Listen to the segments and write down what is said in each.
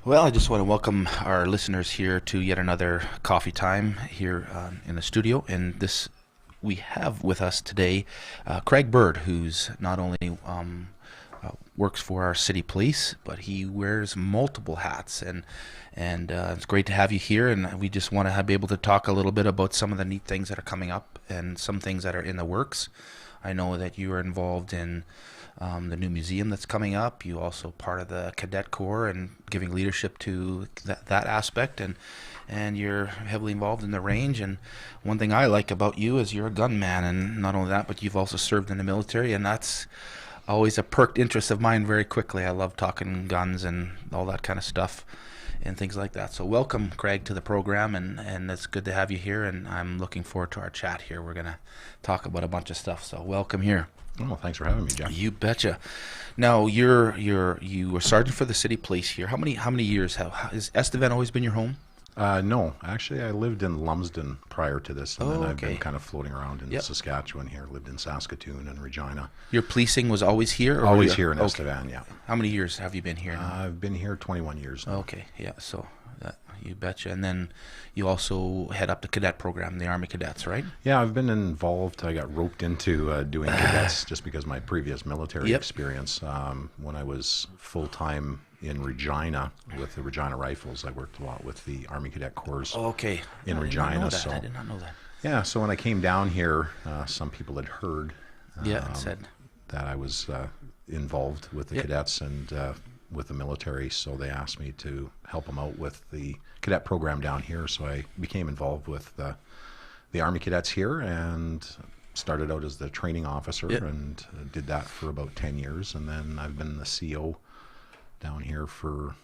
Well, I just want to welcome our listeners here to yet another coffee time here in the studio. And this we have with us today Craig Bird, who's not only works for our city police, but he wears multiple hats. And it's great to have you here. And we just want to be able to talk a little bit about some of the neat things that are coming up and some things that are in the works. I know that you are involved in the new museum that's coming up. You also part of the cadet corps and giving leadership to that aspect, and you're heavily involved in the range. And one thing I like about you is you're a gunman, and not only that, but you've also served in the military, and that's always a perked interest of mine very quickly. I love talking guns and all that kind of stuff and things like that. So welcome, Craig, to the program, and it's good to have you here, and I'm looking forward to our chat here. We're going to talk about a bunch of stuff, so welcome here. Oh, thanks for having me, Jeff. You betcha. Now you were sergeant for the city police here. How many years has Estevan always been your home? No, actually, I lived in Lumsden prior to this, and then I've okay. been kind of floating around in Saskatchewan here. Lived in Saskatoon and Regina. Your policing was always here? Or Always here in Estevan, yeah. How many years have you been here? I've been here 21 years now. Okay, yeah. So you betcha. And then you also head up the cadet program, the Army Cadets, right? Yeah, I've been involved. I got roped into doing cadets just because of my previous military experience. When I was full-time in Regina with the Regina Rifles, I worked a lot with the Army Cadet Corps in Regina. So I did not know that. Yeah, so when I came down here, some people had heard said that I was involved with the cadets and with the military, so they asked me to help them out with the cadet program down here. So I became involved with the Army Cadets here and started out as the training officer and did that for about 10 years. And then I've been the CO down here for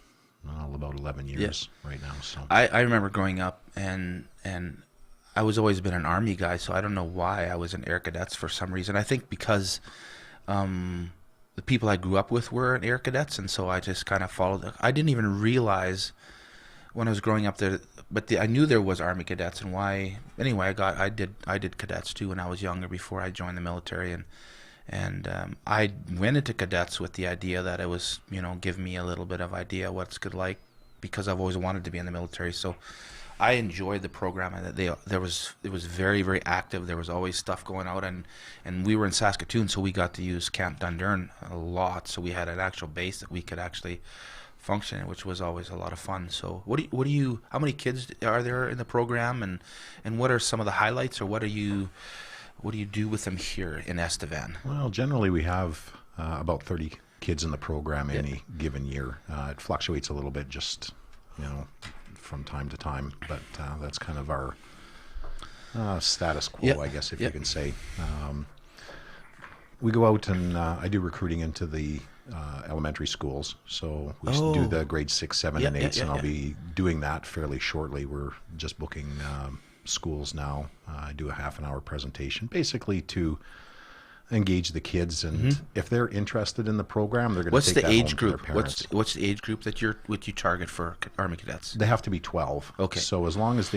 about 11 years right now. So I remember growing up and I was always been an Army guy, so I don't know why I was in Air Cadets for some reason. I think because the people I grew up with were in Air Cadets, and so I just kind of followed. I didn't even realize when I was growing up there, but I knew there was Army Cadets, and why. Anyway, I did cadets too when I was younger before I joined the military, and I went into cadets with the idea that it was give me a little bit of idea what it's good like, because I've always wanted to be in the military. So I enjoyed the program, and it was very, very active. There was always stuff going out, and we were in Saskatoon, so we got to use Camp Dundurn a lot. So we had an actual base that we could actually function in, which was always a lot of fun. So how many kids are there in the program, and what are some of the highlights, or what do you do with them here in Estevan? Well, generally we have about 30 kids in the program any given year. It fluctuates a little bit, just from time to time, but that's kind of our status quo, I guess, if you can say. We go out and I do recruiting into the elementary schools, so we do the grades 6, 7, and 8, and I'll be doing that fairly shortly. We're just booking schools now. I do a half-an-hour presentation, basically to engage the kids, and if they're interested in the program, they're going to take that home to their parents. What's the age group that you target for Army Cadets? They have to be 12. Okay. So as long as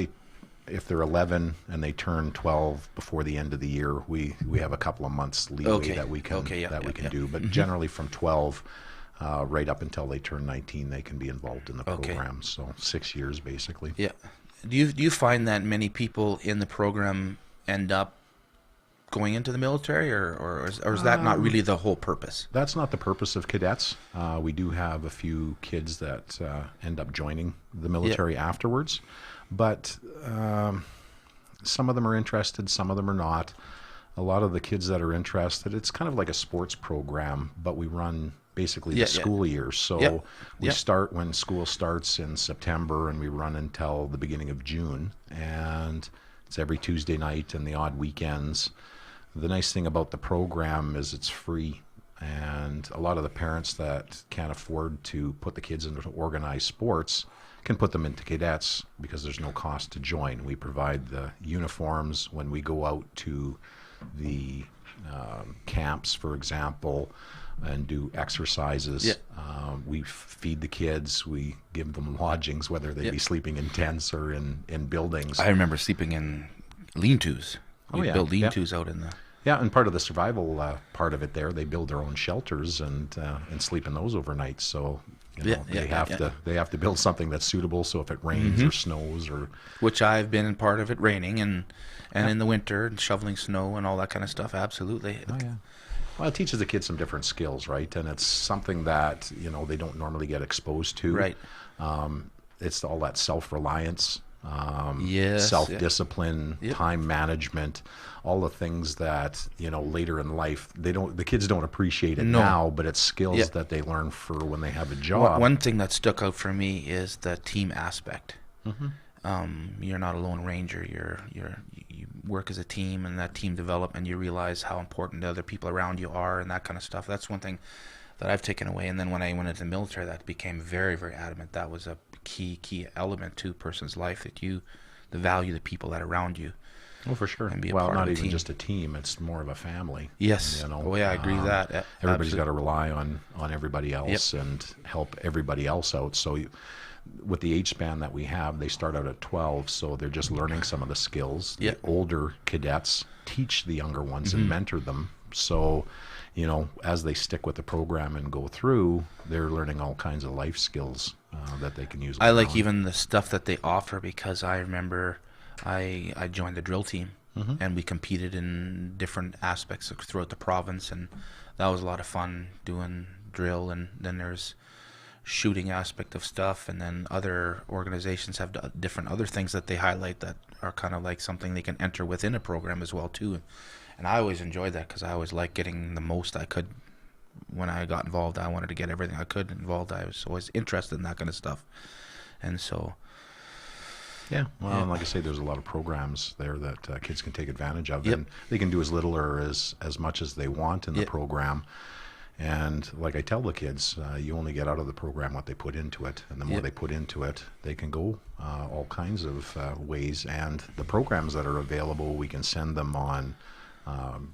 if they're 11 and they turn 12 before the end of the year, we have a couple of months leeway that we can do. But generally from 12 right up until they turn 19, they can be involved in the program. So 6 years basically. Yeah. Do you find that many people in the program end up going into the military, or is that not really the whole purpose? That's not the purpose of cadets. We do have a few kids that end up joining the military afterwards, but some of them are interested, some of them are not. A lot of the kids that are interested, it's kind of like a sports program, but we run basically the school year. So we start when school starts in September, and we run until the beginning of June, and it's every Tuesday night and the odd weekends. The nice thing about the program is it's free, and a lot of the parents that can't afford to put the kids into organized sports can put them into cadets because there's no cost to join. We provide the uniforms when we go out to the camps, for example, and do exercises. We feed the kids, we give them lodgings, whether they be sleeping in tents or in buildings. I remember sleeping in lean-tos. We build lean-tos out in the... Yeah, and part of the survival part of it there, they build their own shelters and sleep in those overnight. So They have to build something that's suitable. So if it rains or snows or, which I've been in part of it raining and in the winter and shoveling snow and all that kind of stuff. Absolutely. oh yeah. Well, it teaches the kids some different skills, right? And it's something that they don't normally get exposed to. Right. It's all that self-reliance, Yes. self-discipline, Yep. time management, all the things that later in life the kids don't appreciate it No. now, but it's skills Yep. that they learn for when they have a job. One thing that stuck out for me is the team aspect. You're not a lone ranger. You work as a team, and that team development. You realize how important the other people around you are, and that kind of stuff. That's one thing that I've taken away. And then when I went into the military, that became very, very adamant. That was a key element to a person's life, that you value the people that are around you. Oh, for sure. And be a Well, part not of a even team. just a team. It's more of a family. Yes. Oh, yeah, I agree with that. Everybody's Absolutely. got to rely on everybody else and help everybody else out. So with the age span that we have, they start out at 12, so they're just learning some of the skills. Yep. The older cadets teach the younger ones and mentor them. So, as they stick with the program and go through, they're learning all kinds of life skills that they can use. I like later on. even the stuff that they offer, because I remember I joined the drill team, and we competed in different aspects throughout the province, and that was a lot of fun doing drill. And then there's shooting aspect of stuff, and then other organizations have different other things that they highlight that are kind of like something they can enter within a program as well too. And I always enjoyed that, because I always liked getting the most I could. When I got involved, I wanted to get everything I could involved. I was always interested in that kind of stuff. And so, yeah, well, and like I say, there's a lot of programs there that kids can take advantage of, Yep. and they can do as little or as much as they want in the Yep. program. And like I tell the kids, you only get out of the program what they put into it, and the more Yep. they put into it, they can go all kinds of ways. And the programs that are available, we can send them on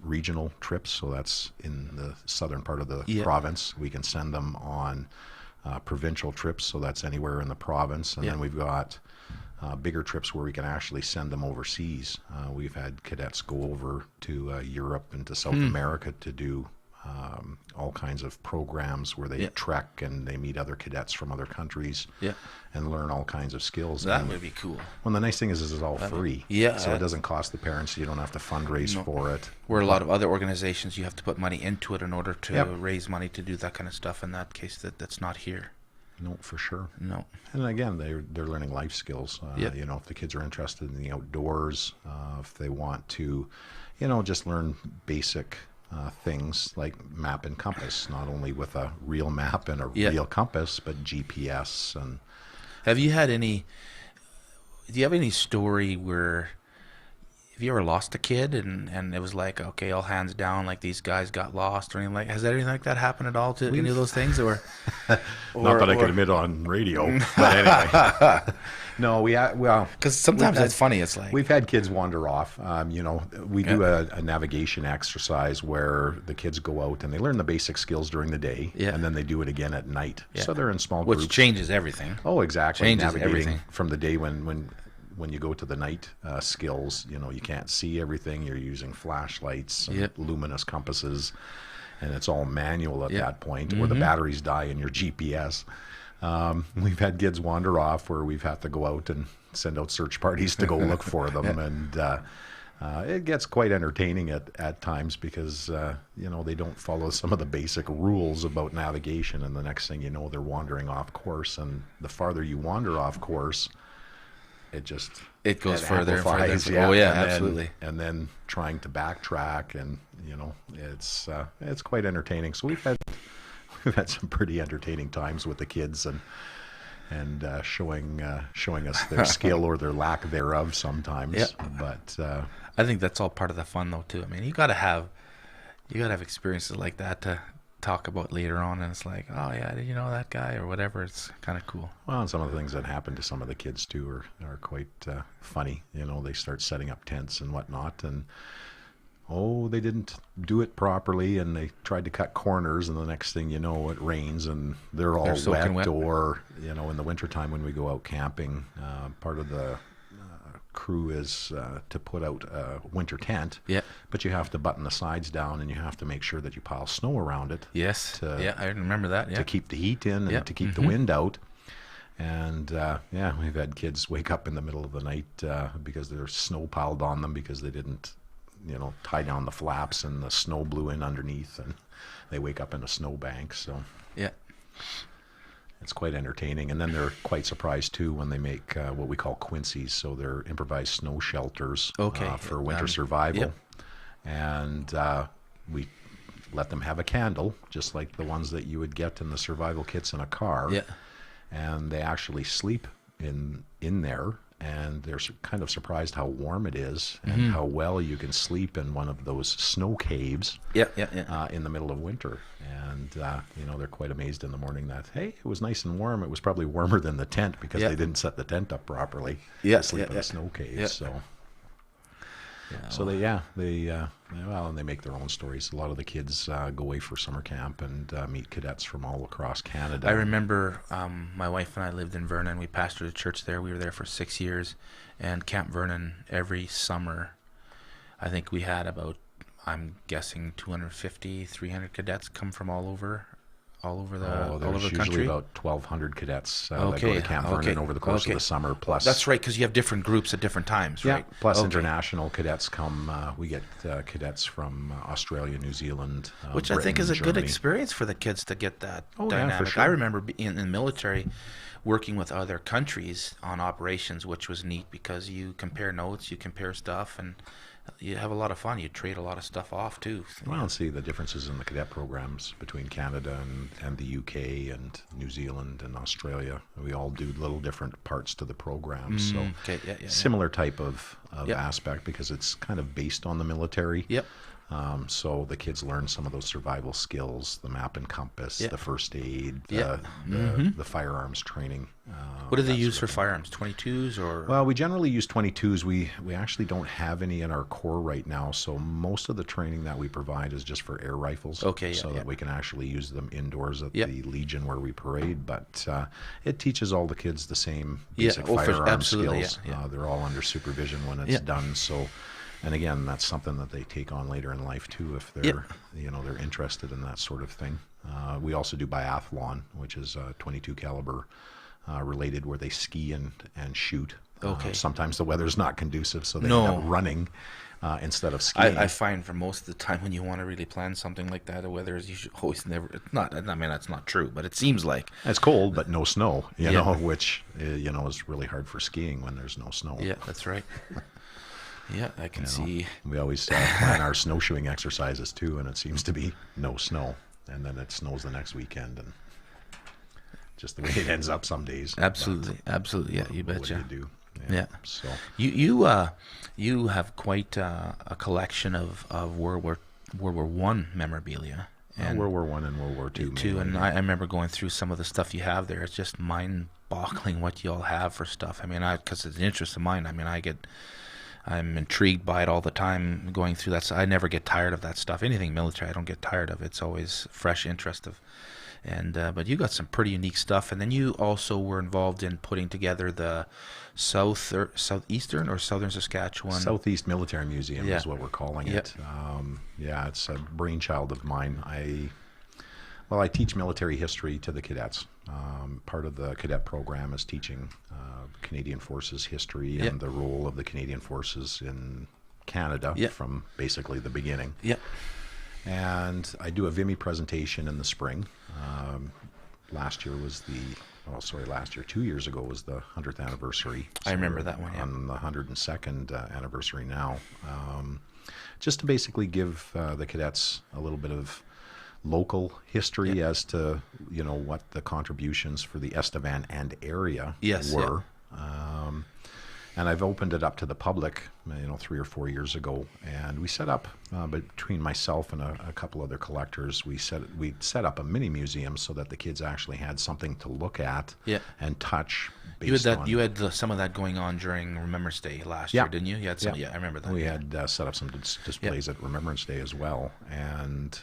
regional trips, so that's in the southern part of the Yep. province. We can send them on provincial trips, so that's anywhere in the province. And Yep. then we've got bigger trips where we can actually send them overseas. We've had cadets go over to Europe and to South America to do all kinds of programs where they Yeah. trek and they meet other cadets from other countries yeah, and learn all kinds of skills. that And, would be cool. well, the nice thing is it's all free. Yeah. So it doesn't cost the parents. You don't have to fundraise No. for it. Where a lot of other organizations, you have to put money into it in order to Yep. raise money to do that kind of stuff. In that case, that's not here. No, for sure. No. And again, they're learning life skills. Yep. If the kids are interested in the outdoors, if they want to, just learn basic things like map and compass, not only with a real map and a Yep. real compass, but GPS. And Do you have any story where, have you ever lost a kid and it was like, okay, all hands down, like these guys got lost, or anything like, has anything like that happened at all to any of those things? Or not that I can admit on radio, but anyway. No, well, because sometimes we've it's funny. It's like, we've had kids wander off. We do a navigation exercise where the kids go out and they learn the basic skills during the day, Yeah. and then they do it again at night. Yeah. So they're in small which groups. changes everything. Oh, exactly. Changes Navigating everything. from the day when you go to the night skills, you can't see everything. You're using flashlights and Yep. luminous compasses, and it's all manual at Yep. that point, or the batteries die in your GPS. We've had kids wander off where we've had to go out and send out search parties to go look for them, and it gets quite entertaining at times because they don't follow some of the basic rules about navigation, and the next thing you know, they're wandering off course, and the farther you wander off course, it goes further and further. amplifies, Oh yeah, and then- absolutely. and then trying to backtrack, and it's quite entertaining. So we've had some pretty entertaining times with the kids, and showing us their skill or their lack thereof sometimes. Yep. But I think that's all part of the fun, though, too. I mean, you gotta have experiences like that to talk about later on, and it's like, oh yeah, did you know that guy or whatever? It's kind of cool. well, and some of the things that happen to some of the kids too are quite funny. They start setting up tents and whatnot, and they didn't do it properly, and they tried to cut corners, and the next thing you know, it rains and they're all soaking wet. Or in the wintertime when we go out camping, part of the crew is to put out a winter tent. Yeah. But you have to button the sides down, and you have to make sure that you pile snow around it. Yes. Yeah, I remember that. Yeah. To keep the heat in and to keep the wind out. And we've had kids wake up in the middle of the night because there's snow piled on them because they didn't, tie down the flaps, and the snow blew in underneath, and they wake up in a snowbank. So yeah. It's quite entertaining. And then they're quite surprised, too, when they make what we call quincies. So they're improvised snow shelters for winter survival. Yep. And we let them have a candle, just like the ones that you would get in the survival kits in a car. Yeah. And they actually sleep in there. And they're kind of surprised how warm it is and how well you can sleep in one of those snow caves in the middle of winter. And, they're quite amazed in the morning that, hey, it was nice and warm. It was probably warmer than the tent because they didn't set the tent up properly to sleep in the snow cave. Yeah. So and they make their own stories. A lot of the kids go away for summer camp and meet cadets from all across Canada. I remember my wife and I lived in Vernon. We pastored a church there. We were there for 6 years. And Camp Vernon, every summer, I think we had about, I'm guessing, 250, 300 cadets come from all over the there's usually country. about 1,200 cadets that go to Camp Vernon over the course of the summer. Plus, that's right, because you have different groups at different times, right? Plus international cadets come. We get cadets from Australia, New Zealand, which Britain, I think is a Germany. good experience for the kids to get that dynamic. Yeah, for sure. I remember in the military working with other countries on operations, which was neat because you compare notes, you compare stuff, and you have a lot of fun. You trade a lot of stuff off too. Well, and see the differences in the cadet programs between Canada and the UK and New Zealand and Australia. We all do little different parts to the program. So similar type of aspect because it's kind of based on the military. Yep. So the kids learn some of those survival skills, the map and compass, the first aid, the firearms training. What do they use for firearms? 22s or? Well, we generally use 22s. We actually don't have any in our corps right now, so most of the training that we provide is just for air rifles. That we can actually use them indoors at the Legion where we parade. But it teaches all the kids the same basic firearm skills. They're all under supervision when it's done. So. And again, that's something that they take on later in life too, if they're they're interested in that sort of thing. We also do biathlon, which is 22 caliber related, where they ski and shoot. Sometimes the weather's not conducive, so they end up running instead of skiing. I find for most of the time when you want to really plan something like that, the weather is usually always never. It's not. I mean, that's not true, but it seems like it's cold, but no snow. You know, which is really hard for skiing when there's no snow. Yeah, that's right. Yeah, I can see. We always plan our snowshoeing exercises too, and it seems to be no snow, and then it snows the next weekend, and just the way it ends up some days. Absolutely. Yeah, you betcha. What do you do? Yeah. So you have quite a collection of World War I memorabilia. And World War I and World War II. Too, and I remember going through some of the stuff you have there. It's just mind-boggling what you all have for stuff. I mean, because it's an interest of mine. I mean, I'm intrigued by it all the time going through that. So I never get tired of that stuff. Anything military, I don't get tired of. It's always fresh interest of. And but you got some pretty unique stuff. And then you also were involved in putting together the southeastern or southern Saskatchewan Southeast Military Museum is what we're calling it. It's a brainchild of mine. I teach military history to the cadets. Part of the cadet program is teaching Canadian Forces history and the role of the Canadian Forces in Canada from basically the beginning. And I do a Vimy presentation in the spring. Last year, 2 years ago was the 100th anniversary. So I remember that one, on the 102nd anniversary now. Just to basically give the cadets a little bit of local history as to what the contributions for the Estevan and area were. And I've opened it up to the public 3 or 4 years ago, and we set up between myself and a couple other collectors, we set up a mini museum so that the kids actually had something to look at and touch. You had some of that going on during Remembrance Day last year, didn't you? You had some, I remember that. We had set up some displays at Remembrance Day as well, and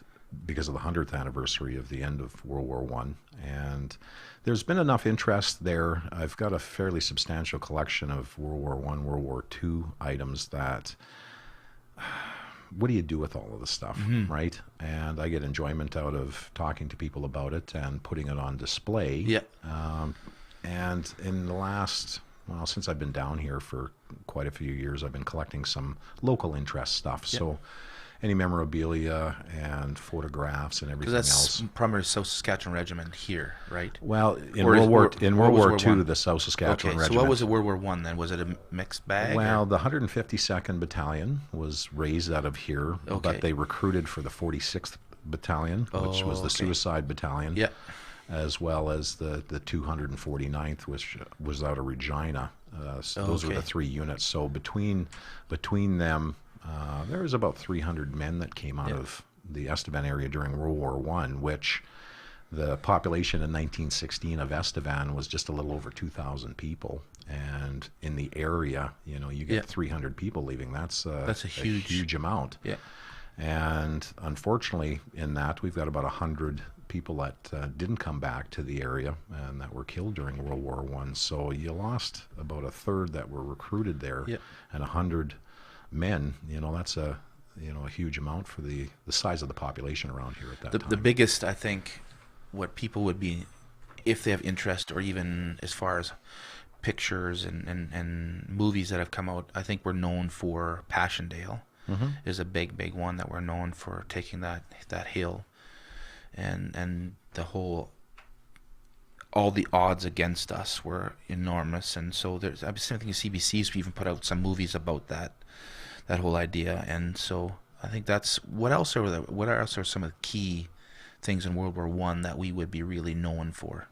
because of the 100th anniversary of the end of World War One, and there's been enough interest there. I've got a fairly substantial collection of World War One, World War Two items that. What do you do with all of this stuff, right? And I get enjoyment out of talking to people about it and putting it on display. Yeah. And in the last, well, since I've been down here for quite a few years, I've been collecting some local interest stuff. Yeah. So any memorabilia and photographs and everything Because else. that's primarily South Saskatchewan Regiment here, right? Well, in Or is- World or was War War II, One? the South Saskatchewan Okay, Regiment. so what was it World War One then? Was it a mixed bag? Well, or- the 152nd Battalion was raised out of here, Okay. but they recruited for the 46th Battalion, which was the okay. Suicide Battalion, Yeah. as well as the 249th, which was out of Regina. So those were Okay. the three units. So between them, there was about 300 men that came out of the Estevan area during World War One, which the population in 1916 of Estevan was just a little over 2,000 people, and in the area, you get 300 people leaving. That's a huge amount. Yeah. And unfortunately, in that, we've got about 100 people that didn't come back to the area and that were killed during World War One. So you lost about a third that were recruited there, and 100 men. That's a huge amount for the size of the population around here at that time. The biggest, I think, what people would be, if they have interest, or even as far as pictures and movies that have come out, I think we're known for Passchendaele. Is a big one that we're known for, taking that hill, and the whole, all the odds against us were enormous. And so I was thinking CBC's even put out some movies about that whole idea. And so I think that's what else are some of the key things in World War One that we would be really known for?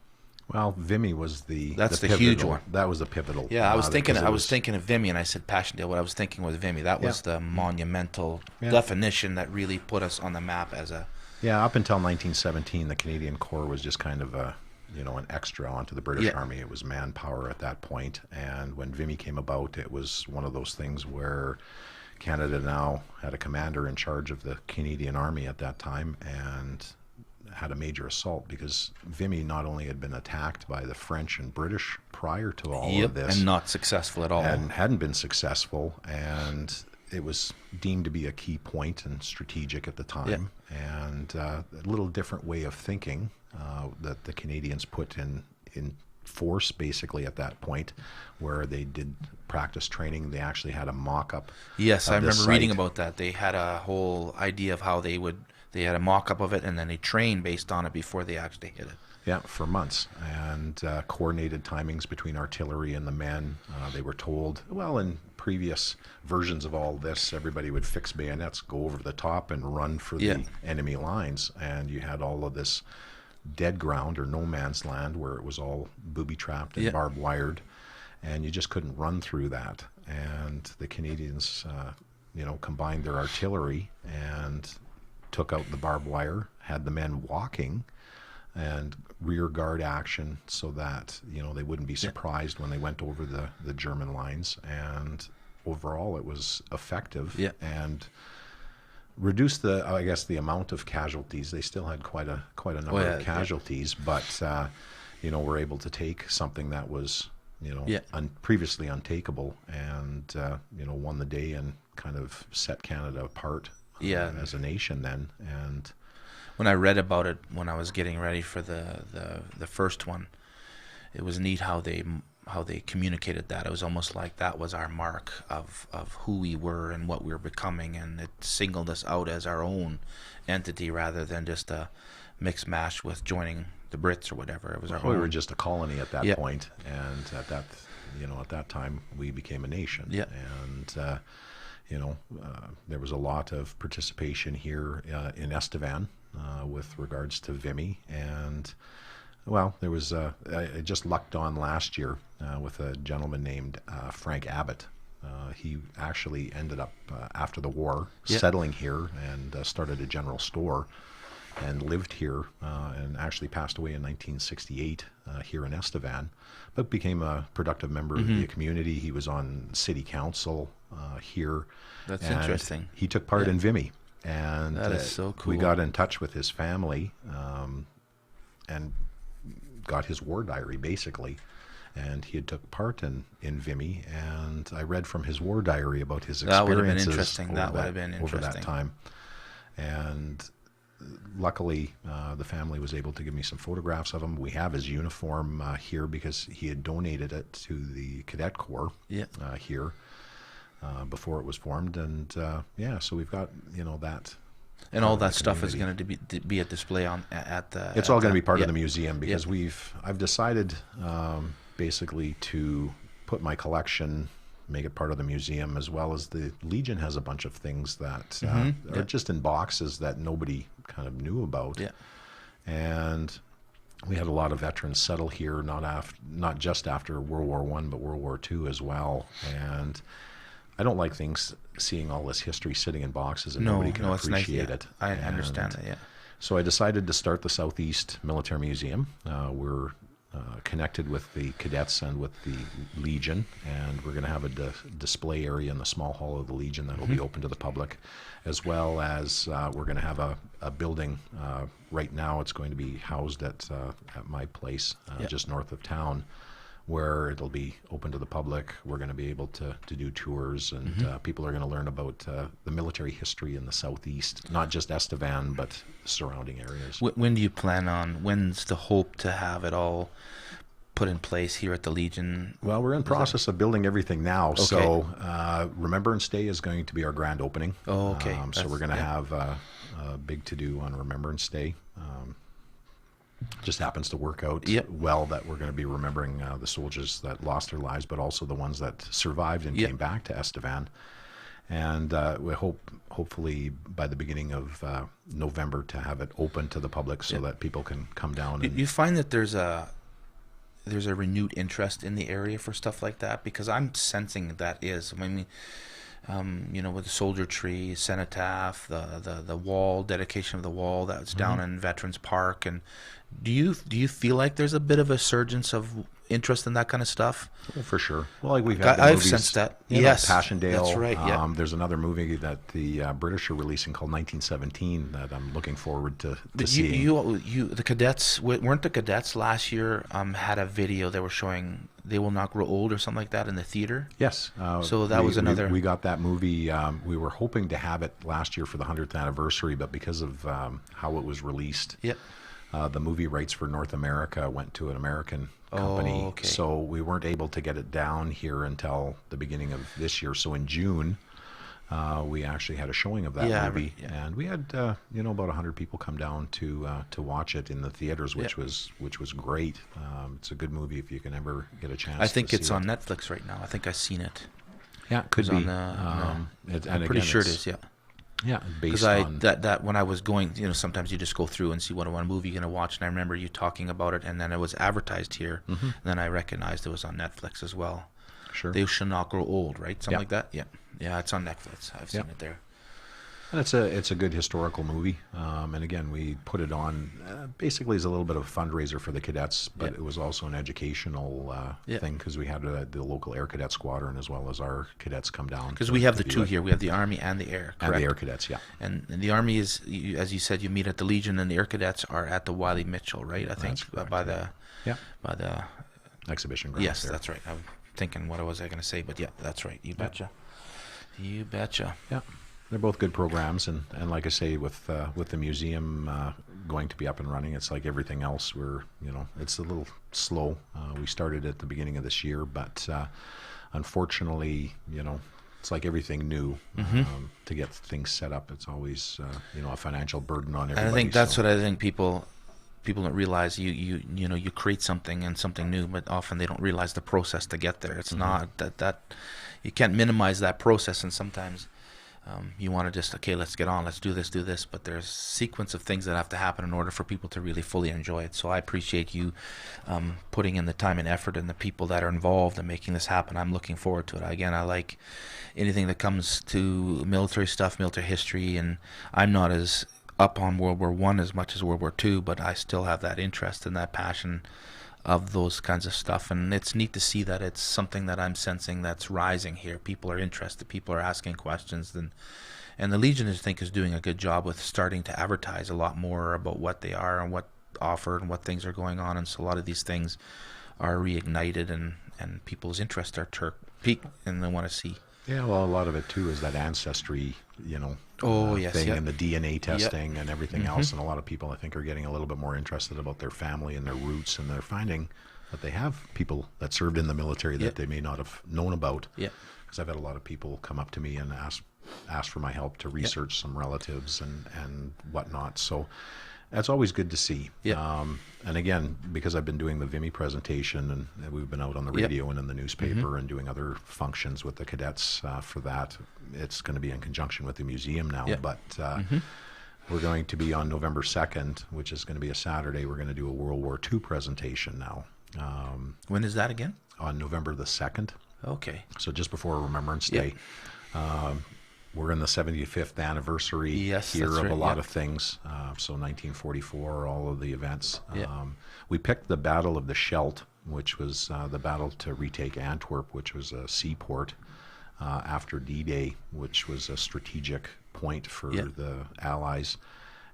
Well, Vimy was the pivotal, huge one. That was the pivotal. Yeah, I was thinking of Vimy, and I said Passchendaele. What I was thinking was Vimy. That was the monumental definition that really put us on the map as a. Yeah, up until 1917, the Canadian Corps was just kind of an extra onto the British Army. It was manpower at that point, and when Vimy came about, it was one of those things where Canada now had a commander in charge of the Canadian Army at that time, and had a major assault, because Vimy not only had been attacked by the French and British prior to all of this, and not successful at all, and hadn't been successful, and it was deemed to be a key point and strategic at the time, and a little different way of thinking that the Canadians put in force basically at that point, where they did practice training. They actually had a mock-up. Yes, I remember site. reading about that. They had a whole idea of how they had a mock-up of it, and then they trained based on it before they actually hit it. Yeah, for months, and coordinated timings between artillery and the men. They were told, well, in previous versions of all this, everybody would fix bayonets, go over the top, and run for the enemy lines, and you had all of this dead ground, or no man's land, where it was all booby-trapped and barbed wired, and you just couldn't run through that. And the Canadians, combined their artillery and took out the barbed wire, had the men walking, and rear guard action, so that they wouldn't be surprised when they went over the German lines. And overall, it was effective and reduced the amount of casualties. They still had quite a number of casualties, but were able to take something that was previously untakeable, and won the day and kind of set Canada apart as a nation then. And when I read about it, when I was getting ready for the first one, it was neat how they communicated that. It was almost like that was our mark of who we were and what we were becoming, and it singled us out as our own entity rather than just a mix mash with joining the Brits or whatever. It was our own. We were just a colony at that point, and at that time we became a nation. Yeah. And there was a lot of participation here in Estevan with regards to Vimy, and there was I just lucked on last year with a gentleman named Frank Abbott. He actually ended up after the war settling here and started a general store, and lived here, and actually passed away in 1968 here in Estevan, but became a productive member of the community. He was on city council here. That's interesting. He took part in Vimy, And That is so cool. we got in touch with his family and got his war diary, basically. And he had took part in Vimy, and I read from his war diary about his experiences. That would have been interesting. That would have been over interesting. that time. And luckily, the family was able to give me some photographs of him. We have his uniform here because he had donated it to the Cadet Corps here before it was formed. And so we've got that. And all that stuff is going to be a display at the. It's all going to be part of the museum because I've decided basically to put my collection, make it part of the museum, as well as the Legion has a bunch of things that are just in boxes that nobody kind of knew about. Yeah. And we had a lot of veterans settle here, not just after World War I, but World War II as well. And I don't like seeing all this history sitting in boxes and nobody can appreciate it. I understand that, yeah. So I decided to start the Southeast Military Museum. We're connected with the cadets and with the Legion, and we're going to have a display area in the small hall of the Legion that will be open to the public, as well as we're going to have a building. Right now it's going to be housed at my place just north of town, where it'll be open to the public. We're going to be able to do tours, and people are going to learn about the military history in the Southeast, not just Estevan, but surrounding areas. When do you plan on, when's the hope to have it all put in place here at the Legion? Well, we're in process of building everything now. Okay. So Remembrance Day is going to be our grand opening. Oh, okay. So we're going to have a big to-do on Remembrance Day. Just happens to work out well that we're going to be remembering the soldiers that lost their lives, but also the ones that survived and came back to Estevan. And we hopefully by the beginning of November to have it open to the public so that people can come down. You find that there's a renewed interest in the area for stuff like that? Because I'm sensing that is. I mean, with the soldier tree, cenotaph, the wall, dedication of the wall that's down in Veterans Park, and do you feel like there's a bit of a surgence of interest in that kind of stuff? Well, for sure. Well, like we've had I've sensed that. Yes, Passchendaele. That's right. Yeah. There's another movie that the British are releasing called 1917 that I'm looking forward to seeing. The cadets weren't the cadets last year had a video they were showing They Will Not Grow Old or something like that in the theater? Yes. So that was another. We got that movie. We were hoping to have it last year for the 100th anniversary, but because of how it was released, the movie rights for North America went to an American company. Oh, okay. So we weren't able to get it down here until the beginning of this year. So in June, we actually had a showing of that movie, and we had about 100 people come down to watch it in the theaters, which was great. It's a good movie if you can ever get a chance. I think it's on Netflix right now. I think I've seen it. Yeah, it could be. I'm pretty sure it is. Yeah. Yeah, because that when I was going, sometimes you just go through and see what one movie you're going to watch, and I remember you talking about it, and then it was advertised here, and then I recognized it was on Netflix as well. Sure. They Shall Not Grow Old, right? Something like that. Yeah, it's on Netflix. I've seen it there. And it's a good historical movie. And again, we put it on basically as a little bit of a fundraiser for the cadets, but it was also an educational thing because we had the local Air Cadet squadron as well as our cadets come down. Because we have the two here. We have the Army and the Air, correct? And the Air Cadets, yeah. And the Army is, as you said, you meet at the Legion, and the Air Cadets are at the Wiley Mitchell, right? I think correct, by the exhibition ground. Yes, that's right. I'm thinking what was I going to say, but yeah, that's right. You betcha. You betcha. Yeah. They're both good programs, and like I say, with the museum going to be up and running, it's like everything else. It's a little slow. We started at the beginning of this year, but unfortunately, it's like everything new. To get things set up, it's always a financial burden on everybody. And I think that's what I think people don't realize. You create something and something new, but often they don't realize the process to get there. It's not that you can't minimize that process, and sometimes. You want to just, let's get on, let's do this, but there's a sequence of things that have to happen in order for people to really fully enjoy it. So I appreciate you putting in the time and effort and the people that are involved in making this happen. I'm looking forward to it. Again, I like anything that comes to military stuff, military history, and I'm not as up on World War I as much as World War II, but I still have that interest and that passion of those kinds of stuff, and it's neat to see that it's something that I'm sensing that's rising here. People are interested, people are asking questions, and And the Legion, I think, is doing a good job with starting to advertise a lot more about what they are and what offered and what things are going on. And so a lot of these things are reignited, and people's interests are peaked, and they want to see. Yeah, well, a lot of it too is that ancestry, Yes, thing, yep. and the DNA testing and everything else. And a lot of people, I think, are getting a little bit more interested about their family and their roots, and they're finding that they have people that served in the military that they may not have known about. Yeah. Because I've had a lot of people come up to me and ask for my help to research some relatives and whatnot. So that's always good to see. And again, because I've been doing the Vimy presentation, and we've been out on the radio and in the newspaper and doing other functions with the cadets for that, it's going to be in conjunction with the museum now. But we're going to be on November 2nd, which is going to be a Saturday. We're going to do a World War II presentation now. When is that again? On November the 2nd. Okay. So just before Remembrance Day. We're in the 75th anniversary here of a lot of things. So 1944, all of the events. We picked the Battle of the Scheldt, which was the battle to retake Antwerp, which was a seaport after D-Day, which was a strategic point for the Allies.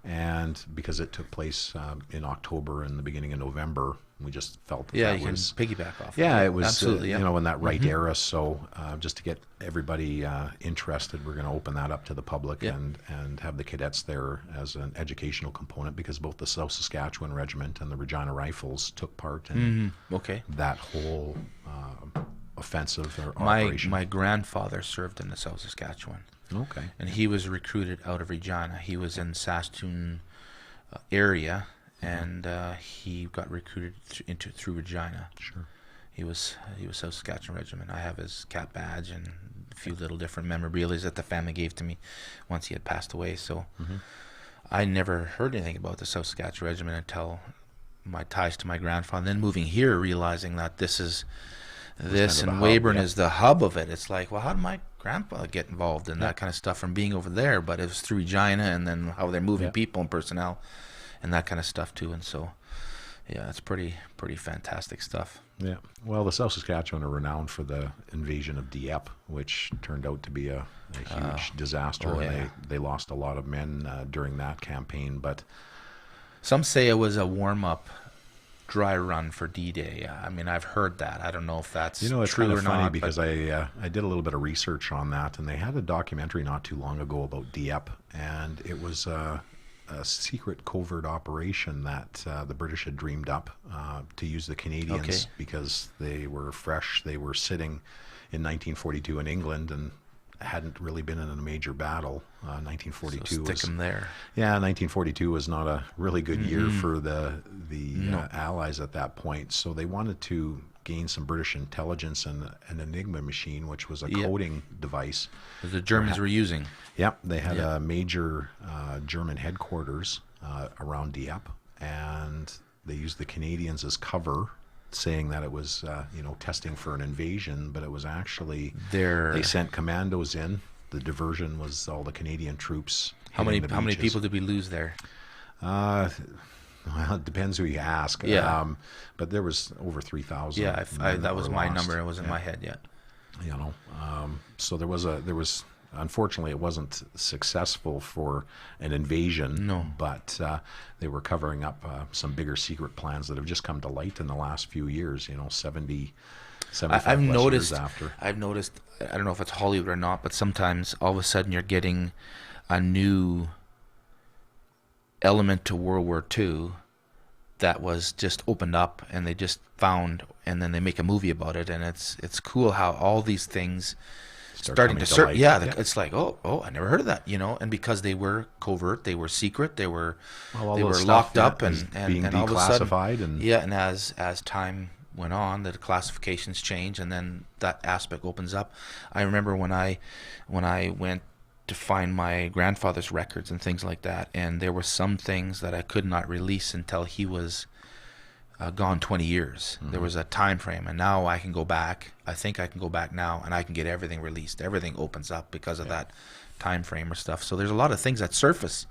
And because it took place in October and the beginning of November, we just felt that you can piggyback off. It was absolutely, in that right era. So just to get everybody interested, we're going to open that up to the public and have the cadets there as an educational component, because both the South Saskatchewan Regiment and the Regina Rifles took part in that whole offensive or operation. My grandfather served in the South Saskatchewan. Okay. And he was recruited out of Regina. He was in Saskatoon area, and he got recruited through Regina. Sure. He was South Saskatchewan Regiment. I have his cap badge and a few little different memorabilia that the family gave to me once he had passed away. So I never heard anything about the South Saskatchewan Regiment until my ties to my grandfather. And then moving here, realizing that this and Weyburn is the hub of it. It's like, well, how did my grandpa get involved in that kind of stuff from being over there? But it was through Regina, and then how they're moving people and personnel and that kind of stuff too. And so it's pretty fantastic stuff. Yeah. Well, the South Saskatchewan are renowned for the invasion of Dieppe, which turned out to be a huge disaster. They lost a lot of men during that campaign. But some say it was a warm-up dry run for D-Day. I mean, I've heard that. I don't know if that's it's true kind or of funny not, because I did a little bit of research on that, and they had a documentary not too long ago about Dieppe, and it was a secret covert operation that the British had dreamed up to use the Canadians because they were fresh. They were sitting in 1942 in England and hadn't really been in a major battle. 1942 so stick them there. Yeah, 1942 was not a really good year for the Allies at that point. So they wanted to gain some British intelligence and an Enigma machine, which was a coding device. The Germans were using. Yep, they had a major German headquarters around Dieppe, and they used the Canadians as cover, saying that it was testing for an invasion, but it was actually they sent commandos in. The diversion was all the Canadian troops. How many people did we lose there? Well, it depends who you ask. But there was over 3,000. Yeah, that was my number. It was in my head. Yeah. So there was. Unfortunately, it wasn't successful for an invasion. No. But they were covering up some bigger secret plans that have just come to light in the last few years. 75 years after. I've noticed. I don't know if it's Hollywood or not, but sometimes all of a sudden you're getting a new element to World War II that was just opened up, and they just found, and then they make a movie about it, and it's cool how all these things starting to serve. It's like, oh, I never heard of that, and because they were covert, they were secret, they were locked up and being all of a sudden, and and as time went on, the classifications change, and then that aspect opens up. I remember when I went to find my grandfather's records and things like that, and there were some things that I could not release until he was gone 20 years. There was a time frame, and now I can go back. I think I can go back now, and I can get everything released. Everything opens up because of that time frame or stuff. So there's a lot of things that surface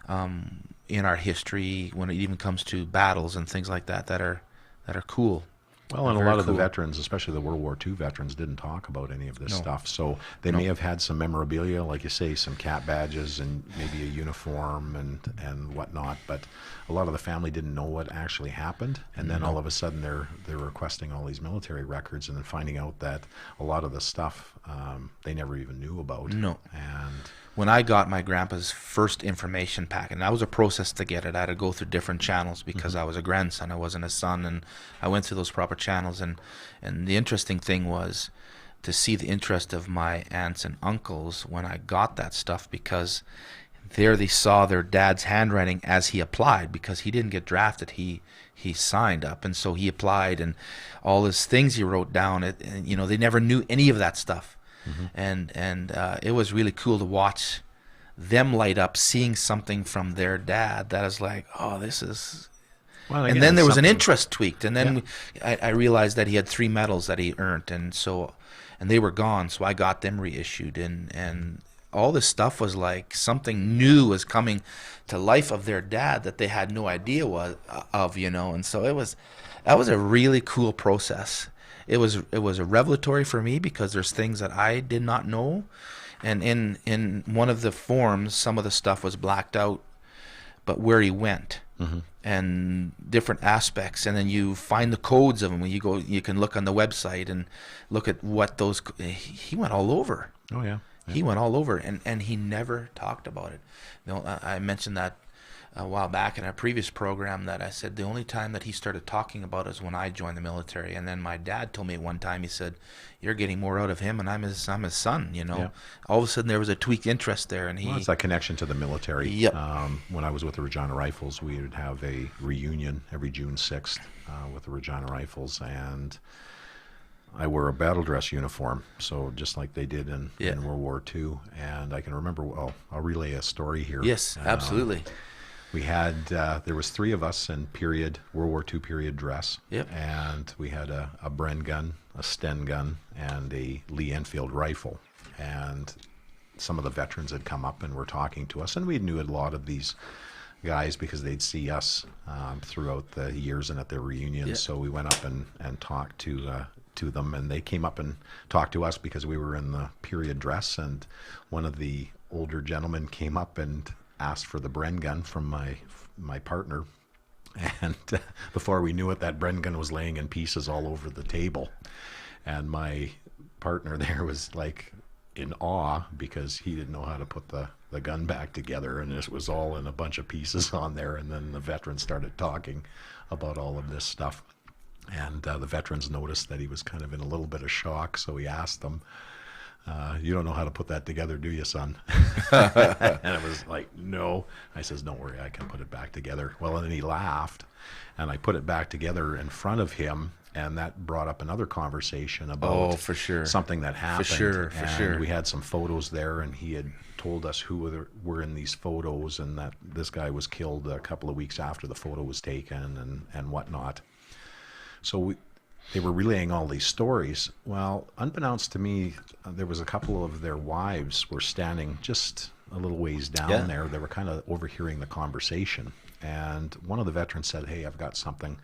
in our history when it even comes to battles and things like that that are cool. Well, and a Very lot of the cool. veterans, especially the World War II veterans, didn't talk about any of this No. stuff. So they may have had some memorabilia, like you say, some cat badges and maybe a uniform and whatnot. But a lot of the family didn't know what actually happened. And then all of a sudden they're requesting all these military records and then finding out that a lot of the stuff they never even knew about. No. And When I got my grandpa's first information packet, and that was a process to get it. I had to go through different channels because I was a grandson, I wasn't a son, and I went through those proper channels. And the interesting thing was to see the interest of my aunts and uncles when I got that stuff, because there they saw their dad's handwriting as he applied, because he didn't get drafted. He signed up, and so he applied, and all his things he wrote down. And, you know, they never knew any of that stuff. And it was really cool to watch them light up, seeing something from their dad that is like, oh, this is. well, And again, then there was an something- interest tweaked, and then I realized that he had 3 medals that he earned, and they were gone, so I got them reissued, and all this stuff was like something new was coming to life of their dad that they had no idea of, you know, and so that was a really cool process. It was a revelatory for me, because there's things that I did not know, and in one of the forms, some of the stuff was blacked out, but where he went and different aspects, and then you find the codes of them. When you go, you can look on the website and look at what those. He went all over. Oh yeah. He went all over, and he never talked about it. You know, I mentioned that a while back in a previous program, that I said the only time that he started talking about it is when I joined the military. And then my dad told me one time, he said, "You're getting more out of him, and I'm his son." You know, Yeah. all of a sudden there was a tweaked interest there, and Well, it's that connection to the military. Yep. When I was with the Regina Rifles, we would have a reunion every June 6th with the Regina Rifles, and I wore a battle dress uniform, so just like they did in World War II. And I can remember, well, I'll relay a story here. Yes, absolutely. We had, there was 3 of us in World War II period dress. Yep. And we had a Bren gun, a Sten gun, and a Lee Enfield rifle. And some of the veterans had come up and were talking to us, and we knew a lot of these guys because they'd see us throughout the years and at their reunions. Yeah. So we went up and talked to them, and they came up and talked to us because we were in the period dress. And one of the older gentlemen came up and asked for the Bren gun from my partner, and before we knew it, that Bren gun was laying in pieces all over the table, and my partner there was like in awe because he didn't know how to put the gun back together, and this was all in a bunch of pieces on there. And then the veterans started talking about all of this stuff, and the veterans noticed that he was kind of in a little bit of shock, so he asked them, "You don't know how to put that together, do you, son?" And it was like, "No." I says, "Don't worry, I can put it back together." Well, and then he laughed, and I put it back together in front of him, and that brought up another conversation about for sure. something that happened. For And sure. we had some photos there, and he had told us who were in these photos, and that this guy was killed a couple of weeks after the photo was taken, and whatnot. So they were relaying all these stories. Well, unbeknownst to me, there was a couple of their wives were standing just a little ways down there. They were kind of overhearing the conversation. And one of the veterans said, "Hey, I've got something.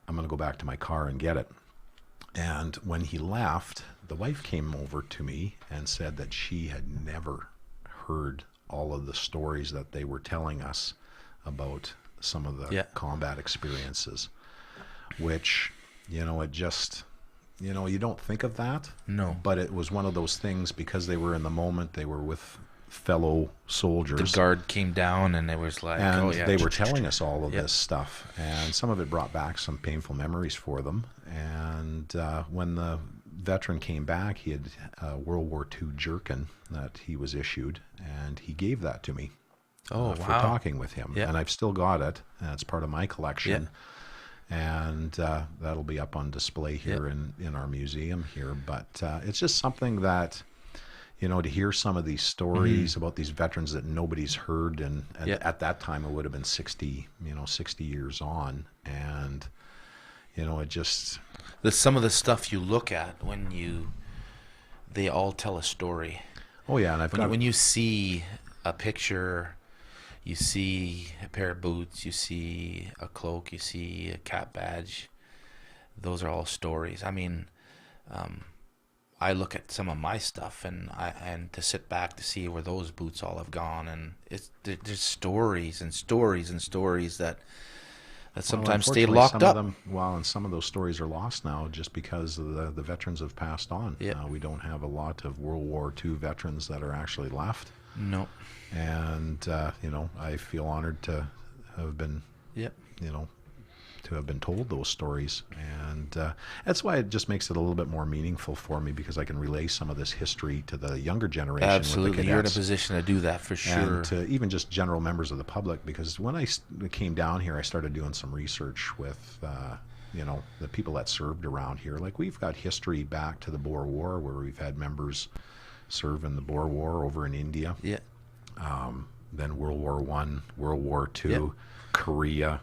I'm going to go back to my car and get it." And when he left, the wife came over to me and said that she had never heard all of the stories that they were telling us about some of the combat experiences, which, it just, you don't think of that. No. But it was one of those things, because they were in the moment, they were with fellow soldiers. The guard came down, and it was like, And oh yeah, they were telling us all of Yep. this stuff, and some of it brought back some painful memories for them. And when the veteran came back, he had a World War II Gherkin that he was issued, and he gave that to me Oh for wow. talking with him. Yeah. And I've still got it, and it's part of my collection. Yeah. And that'll be up on display here in our museum here. But it's just something that, to hear some of these stories about these veterans that nobody's heard, and at that time it would have been 60 years on, and it just, Some of the stuff you look at they all tell a story. oh yeah. And I've got When you see a picture, you see a pair of boots, you see a cloak, you see a cap badge, those are all stories. I mean, I look at some of my stuff, and to sit back to see where those boots all have gone, and there's stories and stories and stories that sometimes stay unfortunately, locked some of up. them, well, and some of those stories are lost now just because the veterans have passed on. Yeah. We don't have a lot of World War II veterans that are actually left. No. And, I feel honored to have been, Yep. to have been told those stories. And that's why it just makes it a little bit more meaningful for me, because I can relay some of this history to the younger generation. Absolutely. With the You're in a cadets, position to do that for sure. and to even just general members of the public, because when I came down here, I started doing some research with, the people that served around here. Like, we've got history back to the Boer War, where we've had members serve in the Boer War over in India. Yeah. Then World War One, World War Two, Yep. Korea,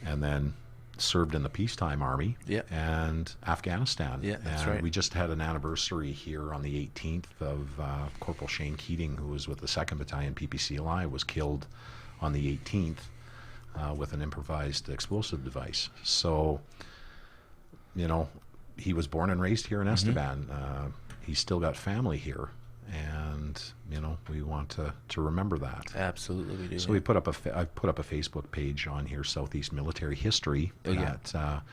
and then served in the peacetime army. Yep. And Afghanistan. Yeah, that's and right. we just had an anniversary here on the 18th of Corporal Shane Keating, who was with the 2nd Battalion PPCLI, was killed on the 18th with an improvised explosive device. So, he was born and raised here in Estevan. He's still got family here. And we want to remember that. Absolutely, we do. So we put up I put up a Facebook page on here, Southeast Military History. Oh, yeah. That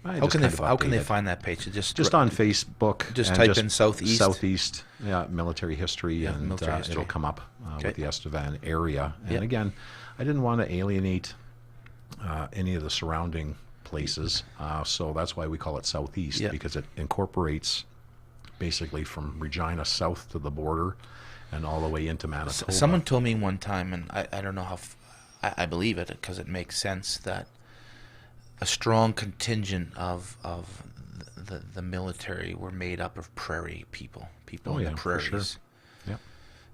How can they find that page? Just on Facebook. Just and type in Southeast. Southeast, military history, and military history. it'll come up Okay. with the Estevan area. And Yeah. again, I didn't want to alienate any of the surrounding places, so that's why we call it Southeast, Yeah. because it incorporates basically from Regina south to the border and all the way into Manitoba. Someone told me one time, and I don't know how I believe it, because it makes sense, that a strong contingent of the military were made up of prairie people in the for prairies. sure. Yep.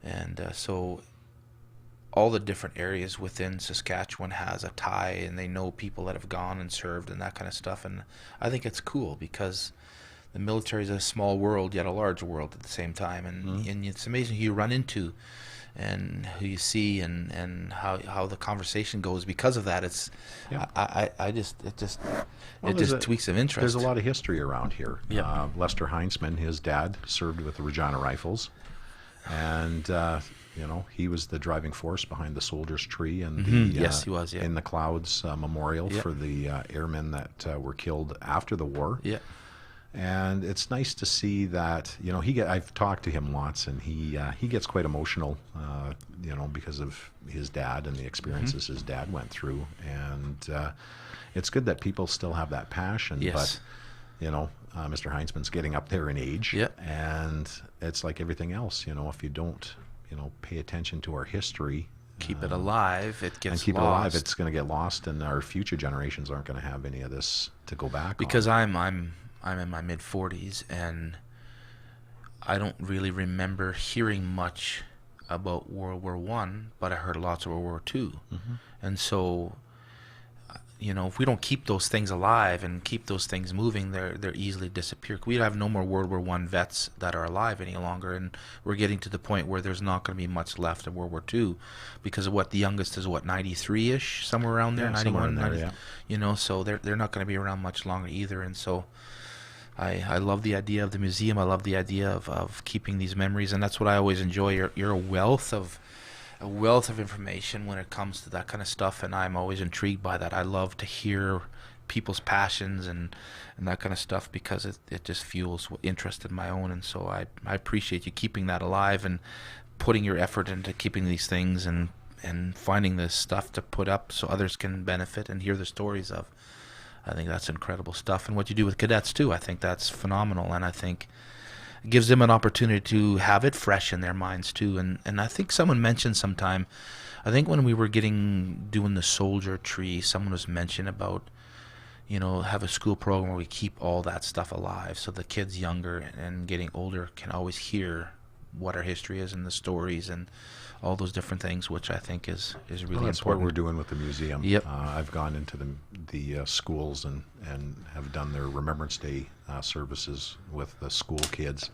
And so all the different areas within Saskatchewan has a tie, and they know people that have gone and served and that kind of stuff. And I think it's cool, because the military is a small world, yet a large world at the same time. And it's amazing who you run into and who you see, and how the conversation goes because of that. It's Yeah. it just There's tweaks of interest. There's a lot of history around here. Yeah. Lester Heinzman, his dad, served with the Regina Rifles, and he was the driving force behind the Soldiers Tree and the Yes, he was, yeah. In the Clouds memorial Yeah. for the airmen that were killed after the war. Yeah. And it's nice to see that I've talked to him lots, and he gets quite emotional, because of his dad and the experiences his dad went through, and it's good that people still have that passion. Yes. But Mr. Heinzman's getting up there in age, Yeah. and it's like everything else. If you don't pay attention to our history, Keep it alive. It gets and keep lost. it alive, it's going to get lost, and our future generations aren't going to have any of this to go back Because on. I'm in my mid 40s, and I don't really remember hearing much about World War One, but I heard lots of World War II. And so, if we don't keep those things alive and keep those things moving, they're easily disappear. We have no more World War One vets that are alive any longer, and we're getting to the point where there's not going to be much left of World War II, because of the youngest is 93-ish, somewhere around there, Yeah, somewhere 91, in there, 90, so they're not going to be around much longer either. And so I love the idea of the museum. I love the idea of keeping these memories, and that's what I always enjoy. You're a wealth of information when it comes to that kind of stuff, and I'm always intrigued by that. I love to hear people's passions and that kind of stuff, because it just fuels interest in my own. And so I appreciate you keeping that alive and putting your effort into keeping these things and finding this stuff to put up so others can benefit and hear the stories of. I think that's incredible stuff. And what you do with cadets too, I think that's phenomenal, and I think it gives them an opportunity to have it fresh in their minds too. And I think someone mentioned sometime, I think when we were doing the soldier tree, someone was mentioning about, have a school program where we keep all that stuff alive, so the kids younger and getting older can always hear what our history is and the stories and all those different things, which I think is really That's important. what we're doing with the museum. Yep. I've gone into the schools and have done their Remembrance Day services with the school kids.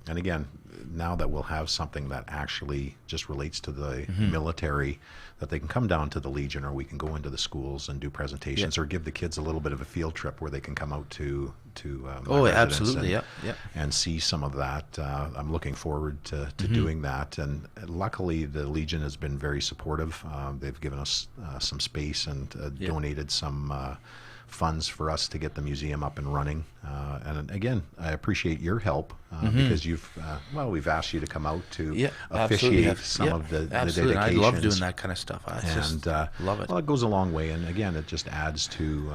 And again, now that we'll have something that actually just relates to the military, that they can come down to the Legion, or we can go into the schools and do presentations, or give the kids a little bit of a field trip where they can come out to my residence absolutely, and, yeah. and see some of that. I'm looking forward to doing that. And luckily, the Legion has been very supportive. They've given us some space and donated some funds for us to get the museum up and running. And again, I appreciate your help because we've asked you to come out to officiate some of the dedications. I love doing that kind of stuff. Love it. Well, it goes a long way, and again, it just adds to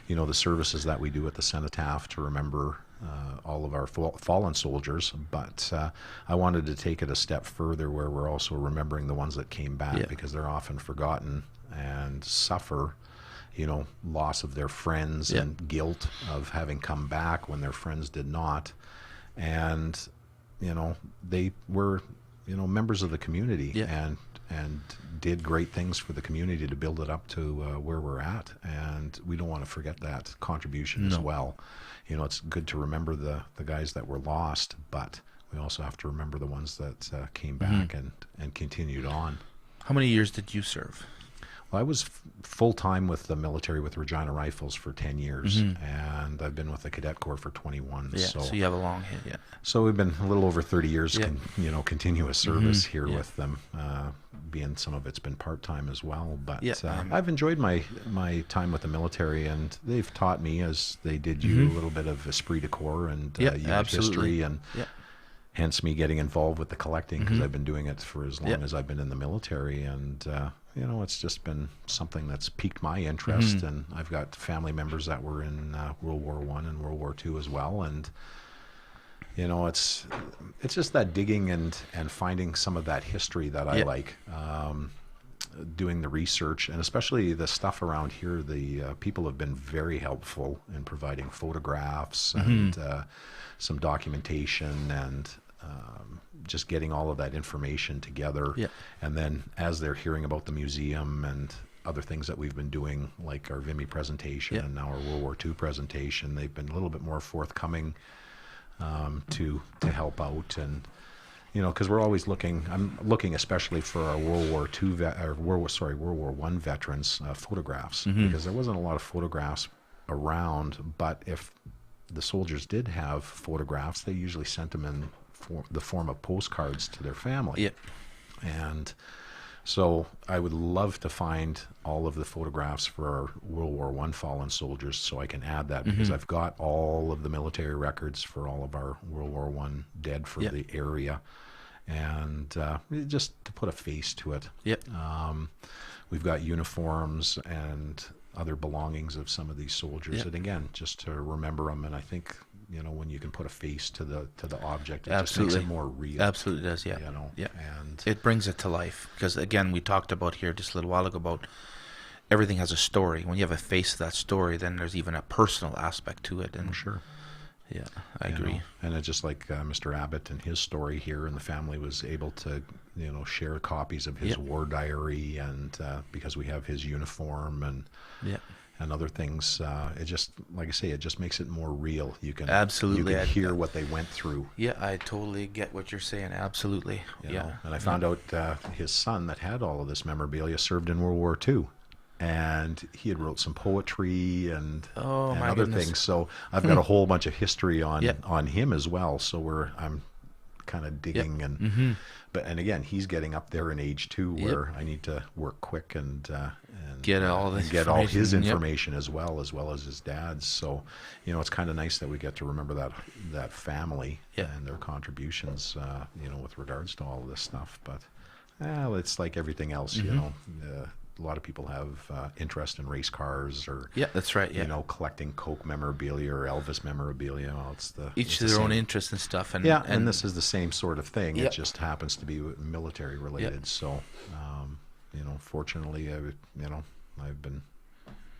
the services that we do at the cenotaph to remember all of our fallen soldiers. But I wanted to take it a step further, where we're also remembering the ones that came back, because they're often forgotten and suffer loss of their friends and guilt of having come back when their friends did not. And they were members of the community and did great things for the community to build it up to where we're at, and we don't want to forget that contribution as well. It's good to remember the guys that were lost, but we also have to remember the ones that came back and continued on. How many years did you serve? Well, I was full-time with the military with Regina Rifles for 10 years, and I've been with the Cadet Corps for 21. Yeah, so you have a long hit, So we've been a little over 30 years, continuous service here with them, being some of it's been part-time as well. But I've enjoyed my time with the military, and they've taught me, as they did you, a little bit of esprit de corps and unit history, and hence me getting involved with the collecting, because I've been doing it for as long as I've been in the military. And it's just been something that's piqued my interest, and I've got family members that were in World War I and World War II as well, and it's just that digging and finding some of that history that I like, doing the research, and especially the stuff around here. The people have been very helpful in providing photographs and some documentation, and just getting all of that information together. And then as they're hearing about the museum and other things that we've been doing, like our Vimy presentation and now our World War II presentation, they've been a little bit more forthcoming to help out. And because we're always looking, I'm looking especially for our World War I veterans photographs, because there wasn't a lot of photographs around. But if the soldiers did have photographs, they usually sent them in the form of postcards to their family. And so I would love to find all of the photographs for our World War I fallen soldiers, so I can add that, because I've got all of the military records for all of our World War I dead for the area, and just to put a face to it. We've got uniforms and other belongings of some of these soldiers, and again, just to remember them. And I think when you can put a face to the object, it just makes it more real. Absolutely does, and it brings it to life, because again, we talked about here just a little while ago about everything has a story. When you have a face to that story, then there's even a personal aspect to it. And sure. I agree. And it's just like Mr. Abbott and his story here, and the family was able to share copies of his war diary, and because we have his uniform and other things, it just, like I say, it just makes it more real. You can hear what they went through. I totally get what you're saying. Absolutely. And I found out his son that had all of this memorabilia served in World War II, and he had wrote some poetry and other things. So I've got a whole bunch of history on him as well. So I'm kind of digging and again, he's getting up there in age too, where I need to work quick and get all his information as well as his dad's. So it's kind of nice that we get to remember that family and their contributions with regards to all of this stuff. But it's like everything else. A lot of people have interest in race cars, or that's right. Collecting Coke memorabilia or Elvis memorabilia. Well, each their own interest and stuff. And this is the same sort of thing. It just happens to be military related. So, fortunately, I've been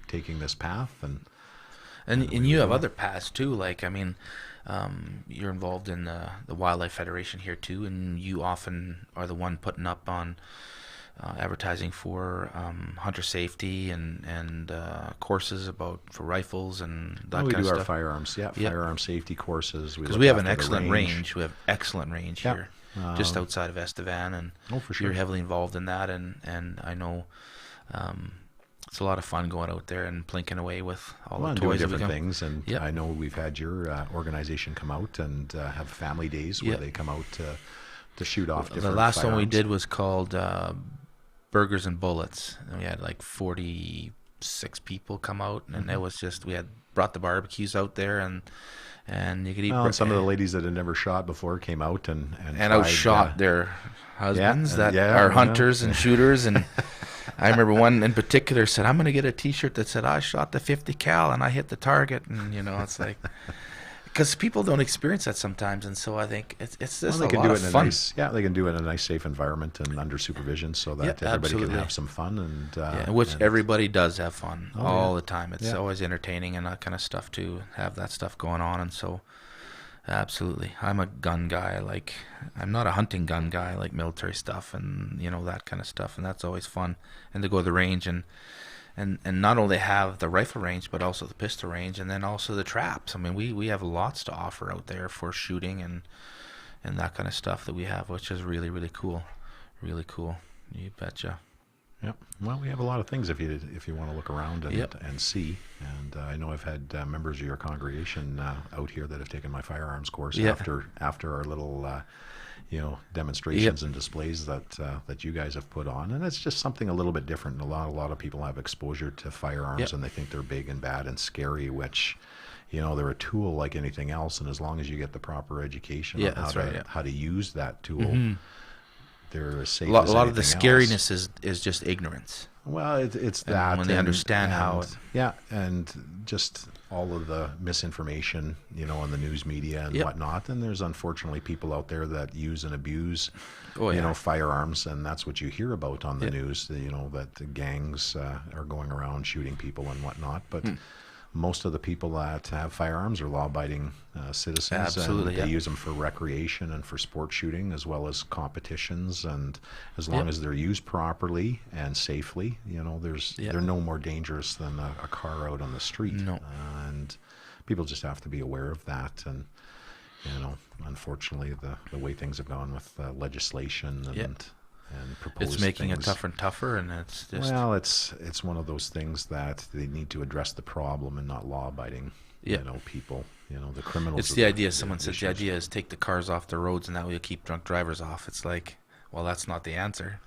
taking this path, and you have other paths too. Like, I mean, you're involved in the Wildlife Federation here too, and you often are the one putting up on advertising for hunter safety and courses for rifles and that we kind do of our stuff. firearms, Yep. firearm safety courses. Because look we have an after the excellent range. We have excellent range Yep. here, just outside of Estevan, and Oh, for sure. you're heavily involved in that. And I know it's a lot of fun going out there and plinking away with all Well, the and doing toys that we different got. things, and Yep. I know we've had your organization come out and have family days where Yep. they come out to shoot off different The last one we firearms. did was called Burgers and Bullets, and we had like 46 people come out, and it was just we had brought the barbecues out there, and you could eat. Well, and some of the ladies that had never shot before came out and tried, outshot their husbands and- that yeah, are yeah. hunters and shooters. And I remember one in particular said, "I'm going to get a T-shirt that said I shot the 50 cal and I hit the target." And it's like because people don't experience that sometimes, and so I think it's just Well, a they can lot do of it in a fun. nice, they can do it in a nice, safe environment and under supervision, so that Yeah, everybody absolutely. can have some fun and Yeah, which and- everybody does have fun all yeah. the time. It's Yeah. always entertaining and that kind of stuff to have that stuff going on. And so, absolutely, I'm a gun guy. I'm not a hunting gun guy. I like military stuff and that kind of stuff. And that's always fun. And to go to the range and not only have the rifle range, but also the pistol range, and then also the traps. I mean, we have lots to offer out there for shooting and that kind of stuff that we have, which is really, really cool. Really cool. You betcha. Yeah. Well, we have a lot of things if you want to look around and Yep. and see. And I know I've had members of your congregation out here that have taken my firearms course Yeah. after our little demonstrations and displays that you guys have put on. And it's just something a little bit different. A lot of people have exposure to firearms Yep. and they think they're big and bad and scary, which they're a tool like anything else. And as long as you get the proper education Yeah, on that's right, yeah. how to use that tool, they're as safe A lot as of the anything else. scariness is just ignorance. Well, it's And that when they understand how it- yeah, and just all of the misinformation, on the news media and Yep. whatnot. And there's unfortunately people out there that use and abuse, Oh, yeah. firearms, and that's what you hear about on the Yep. news. That the gangs are going around shooting people and whatnot, but. Hmm. Most of the people that have firearms are law-abiding citizens, Absolutely, and they yeah. use them for recreation and for sport shooting as well as competitions. And as long Yep. as they're used properly and safely, Yep. they're no more dangerous than a car out on the street. No. And people just have to be aware of that. And unfortunately, the way things have gone with legislation and Yep. proposed It's making things, it tougher and tougher, and it's just well, it's one of those things that they need to address the problem and not law-abiding, Yeah. people. The criminals. it's are the idea. Someone said the issues. idea is take the cars off the roads, and that will keep drunk drivers off. It's like, well, that's not the answer,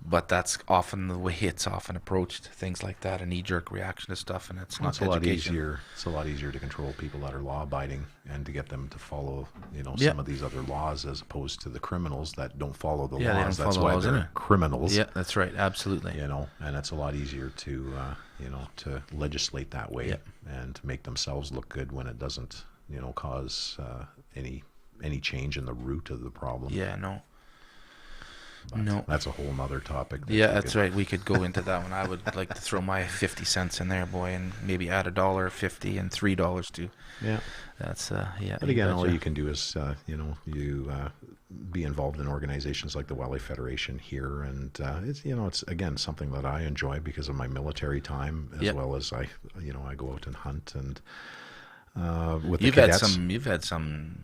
but that's often the way it's often approached. Things like that, a knee-jerk reaction to stuff, and it's Well, not it's a lot education. easier. It's a lot easier to control people that are law-abiding and to get them to follow, Yeah. some of these other laws, as opposed to the criminals that don't follow the Yeah, they laws. don't That's follow why laws, they're innit? criminals. Yeah, that's right. Absolutely. And it's a lot easier to, to legislate that way Yeah. and to make themselves look good when it doesn't, cause any change in the root of the problem. Yeah. No. But No. that's a whole nother topic. that Yeah, we that's could- right. We could go into that one. I would like to throw my 50 cents in there, boy, and maybe add $1.50 and $3 too. Yeah. That's yeah. But you again, all betcha. you can do is, be involved in organizations like the Wildlife Federation here, and it's again something that I enjoy because of my military time, as Yep. well as I go out and hunt and with the You've had cadets. you've had some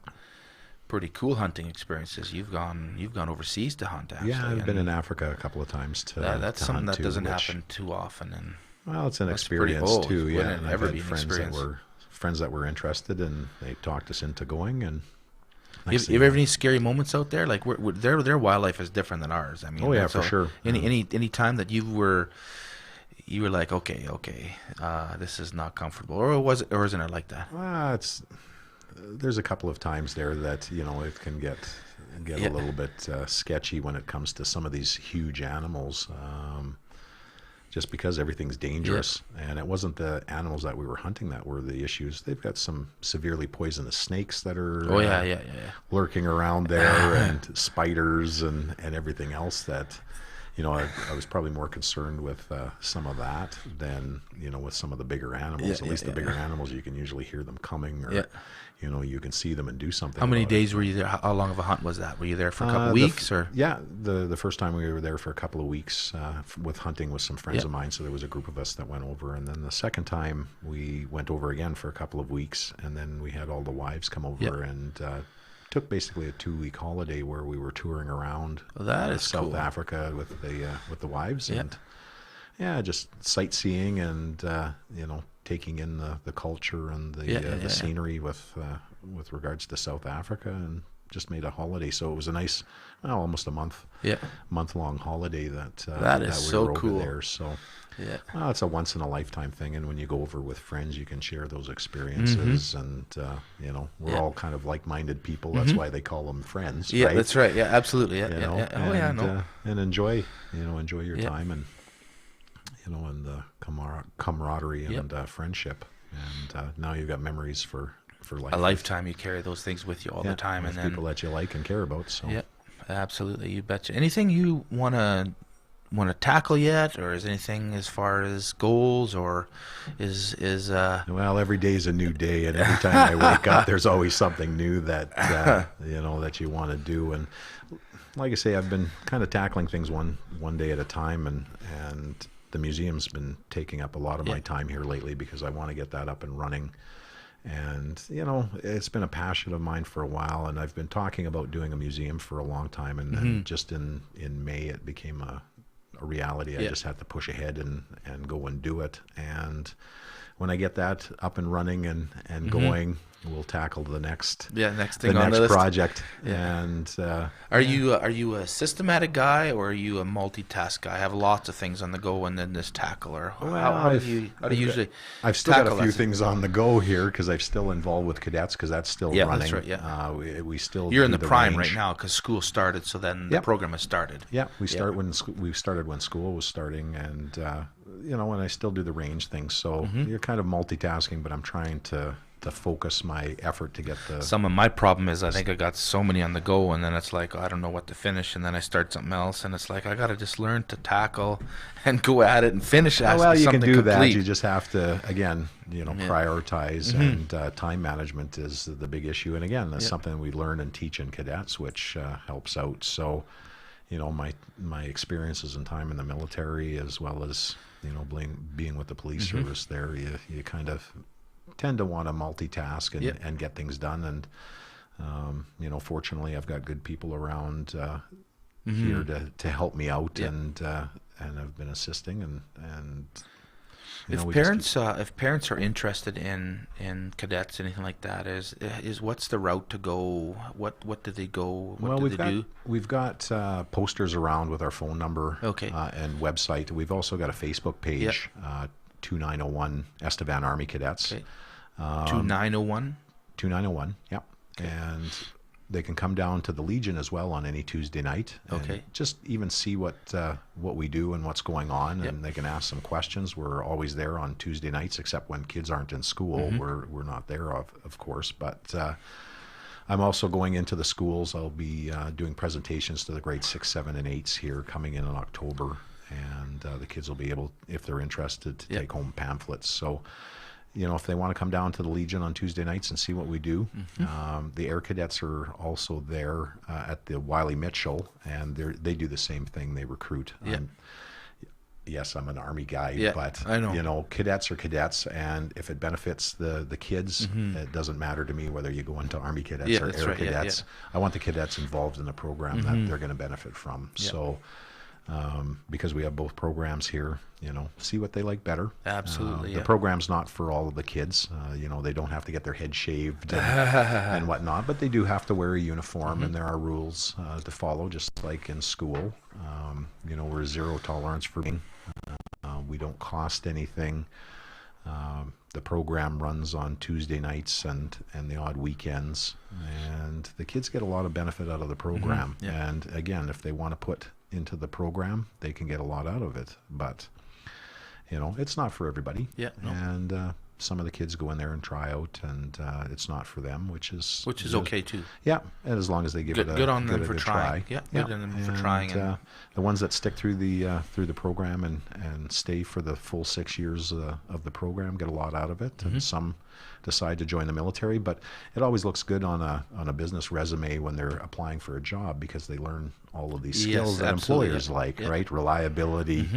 pretty cool hunting experiences. You've gone overseas to hunt. Actually, Yeah, I've been and in Africa a couple of times to. that's to something hunt that too, doesn't which- happen too often. And Well, it's an That's pretty experience old. too. Yeah, Wouldn't and ever I've be had an friends experience. that were interested, and they talked us into going. And you next have thing ever any scary moments out there? Like their wildlife is different than ours. I mean, Oh, yeah, so for sure. Any time that you were like, okay, this is not comfortable, or isn't it like that? There's a couple of times there that it can get Yeah. a little bit sketchy when it comes to some of these huge animals, just because everything's dangerous. And it wasn't the animals that we were hunting that were the issues. They've got some severely poisonous snakes that are Oh yeah. lurking around there, and spiders and everything else that I was probably more concerned with some of that than, with some of the bigger animals. At least the bigger animals, you can usually hear them coming, or, you can see them and do something. How many about days it. were you there? How long of a hunt was that? Were you there for a couple weeks, or? Yeah, the first time we were there for a couple of weeks with hunting with some friends of mine. So there was a group of us that went over, and then the second time we went over again for a couple of weeks, and then we had all the wives come over and took basically a 2-week holiday where we were touring around South Africa with the wives, and just sightseeing and taking in the culture and the scenery with regards to South Africa, and just made a holiday. So it was a nice, almost a month-long holiday that is we so were over cool. there. So it's a once in a lifetime thing, and when you go over with friends, you can share those experiences, and we're all kind of like-minded people. That's why they call them friends. Yeah, right? That's right. Yeah, absolutely. And enjoy your time, and and the camaraderie and friendship, and now you've got memories for life. A lifetime. You carry those things with you all the time, with and then people that you like and care about. So absolutely, you betcha. Anything you want to tackle yet, or is anything as far as goals, or is well, every day is a new day, and every time I wake up, there's always something new that that you want to do. And like I say, I've been kind of tackling things one day at a time, and the museum's been taking up a lot of my time here lately, because I want to get that up and running. And it's been a passion of mine for a while, and I've been talking about doing a museum for a long time, and then just in May it became a reality. I just had to push ahead and go and do it. And when I get that up and running and going, we'll tackle the next thing on the list. Project. And are you a systematic guy, or are you a multitask guy? I have lots of things on the go and then this tackle, or how do you usually? I've still got a few things on the go here, because I'm still involved with cadets, because that's still running. That's right. We still you're in the prime range right now, because school started, so then the program has started. Yeah, we started when school was starting, and and I still do the range thing. So you're kind of multitasking, but I'm trying to focus my effort to get the... Some of my problem is I think I got so many on the go, and then it's like, I don't know what to finish, and then I start something else, and it's like, I got to just learn to tackle and go at it and finish well, you can do complete. that. You just have to, again, prioritize, and time management is the big issue. And again, that's something we learn and teach in cadets, which helps out. So, my experiences and time in the military, as well as, being with the police service there, you kind of tend to want to multitask and get things done. And fortunately, I've got good people around here to help me out, and I've been assisting, and if parents are interested in cadets, anything like that, is what's the route to go? What do they go? What do they do? We've got posters around with our phone number, and website. We've also got a Facebook page, 2901 Estevan Army Cadets. 2901? 2901, yeah. And they can come down to the Legion as well on any Tuesday night. And just even see what we do and what's going on, and they can ask some questions. We're always there on Tuesday nights, except when kids aren't in school. We're not there, of course. But I'm also going into the schools. I'll be doing presentations to the grades 6, 7, and 8s here coming in October. And the kids will be able, if they're interested, to take home pamphlets. So, if they want to come down to the Legion on Tuesday nights and see what we do. The Air Cadets are also there at the Wiley Mitchell, and they do the same thing. They recruit. Yes, I'm an Army guy, but I know. Cadets are cadets, and if it benefits the kids, it doesn't matter to me whether you go into Army Cadets or Air Cadets. I want the cadets involved in the program that they're going to benefit from. So, because we have both programs here, see what they like better. Absolutely. The program's not for all of the kids. They don't have to get their head shaved and whatnot, but they do have to wear a uniform, and there are rules to follow, just like in school. We're zero tolerance for being. We don't cost anything. The program runs on Tuesday nights and the odd weekends, and the kids get a lot of benefit out of the program. And again, if they want to put into the program, they can get a lot out of it. But it's not for everybody. And some of the kids go in there and try out, and it's not for them, which is okay too. Yeah, and as long as they give Good, it a good on them good for trying. try. Yeah, good on them for trying. And the ones that stick through the program and stay for the full 6 years of the program get a lot out of it, and some decide to join the military. But it always looks good on a business resume when they're applying for a job, because they learn all of these skills that employers like, right? Reliability,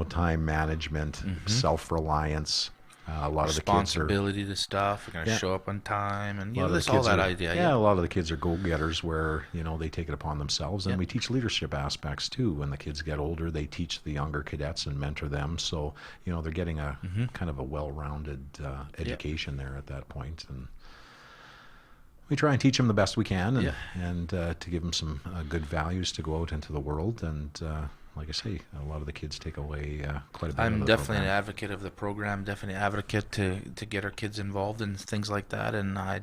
time management, self-reliance. A lot of the kids are responsibility to stuff. We're going to show up on time, and this all that idea. Yeah, a lot of the kids are go-getters, where they take it upon themselves, and we teach leadership aspects too. When the kids get older, they teach the younger cadets and mentor them. So they're getting a kind of a well-rounded education there at that point, and we try and teach them the best we can, and to give them some good values to go out into the world. And like I say, a lot of the kids take away quite a bit. I'm definitely an advocate of the program, definitely an advocate to get our kids involved in things like that, and I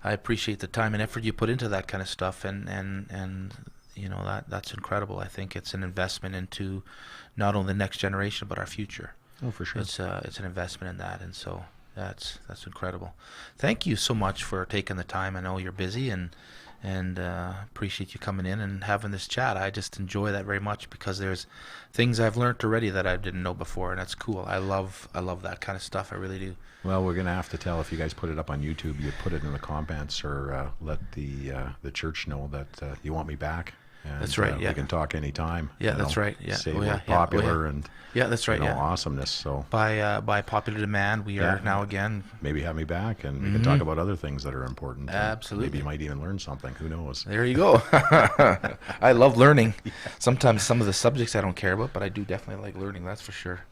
appreciate the time and effort you put into that kind of stuff, and that's incredible. I think it's an investment into not only the next generation but our future. Oh, for sure. It's an investment in that, and so that's incredible. Thank you so much for taking the time. I know you're busy, and appreciate you coming in and having this chat. I just enjoy that very much, because there's things I've learned already that I didn't know before, and that's cool. I love that kind of stuff. I really do. Well, we're gonna have to tell, if you guys put it up on YouTube, you put it in the comments, or let the church know that you want me back. And, that's right. We can talk anytime. Yeah, that's right. Yeah, say we're popular and that's right. Awesomeness. So by popular demand, we are now again. Maybe have me back, and we can talk about other things that are important. Absolutely. Maybe you might even learn something. Who knows? There you go. I love learning. Sometimes some of the subjects I don't care about, but I do definitely like learning. That's for sure.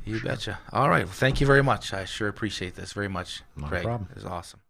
You betcha. All right. Well, thank you very much. I sure appreciate this very much, Not Craig. a problem. It was awesome.